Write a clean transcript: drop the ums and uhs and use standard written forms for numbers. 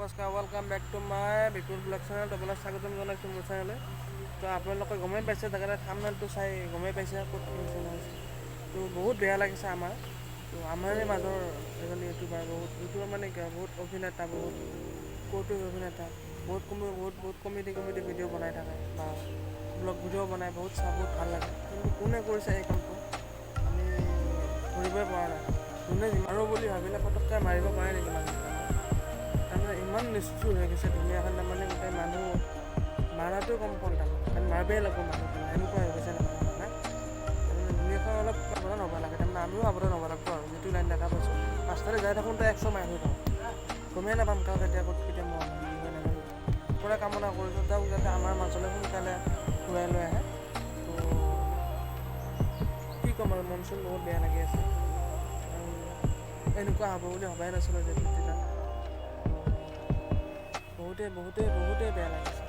নমস্কাৰ, welcome back to my Bipul blog channel. আপোনাক স্বাগতম জনাইছোঁ মোৰ চেনেললৈ। তো আপোনালোকে গমেই পাইছে, জেগাতে থাম্বনেইলটো চাই গমেই পাইছে ক'ত নিচিনা হৈছে। তো বহুত বেয়া লাগিছে আমাৰ। তো আমাৰে মাজৰ এজনী ইউটিউবাৰ, ইউটিউবাৰ মানে কি বহুত অভিনেতা, বহুত কৌতুক অভিনেতা, বহুত কমেডি ভিডিঅ' বনাই থাকে বা ব্লগ ভিডিঅ' বনাই বহুত ভাল লাগে। কিন্তু কোনে কৰিছে এই কামটো আমি ধৰিবই পৰা নাই। যোনে মাৰো বুলি ভাবিলে পটককৈ মাৰিব পাৰে নেকি মানুহজনক? তাৰমানে ইমান নিষ্ঠুৰ হৈ গৈছে দুনীয়াখন। তাৰমানে গোটেই মানুহ মাৰাটো কম ফল, তাৰমানে মাৰিবই লাগিব মানুহজনক, এনেকুৱা হৈ গৈছে নহয় মানে। তাৰমানে দুনীয়াখন অলপ সাৱধান হ'ব লাগে, তাৰমানে আমিও সাৱধান হ'ব লাগিব আৰু। যিটো লাইন দেখা পাইছোঁ, ৰাস্তাতে যাই থাকোঁতে 100 মাইল হৈ যাওঁ, গমেই নাপাম কাক কেতিয়া মই হৈ নাযাওঁ। পৰে কামনা কৰিছোঁ তেওঁক যাতে আমাৰ মাজলৈ সোনকালে ঘূৰাই লৈ আহে। তো কি ক'ম আৰু, মন চন বহুত বেয়া লাগি আছে। এনেকুৱা হ'ব বুলি ভবাই নাছিলোঁ যে বহুতেই বেয়া লাগিছে।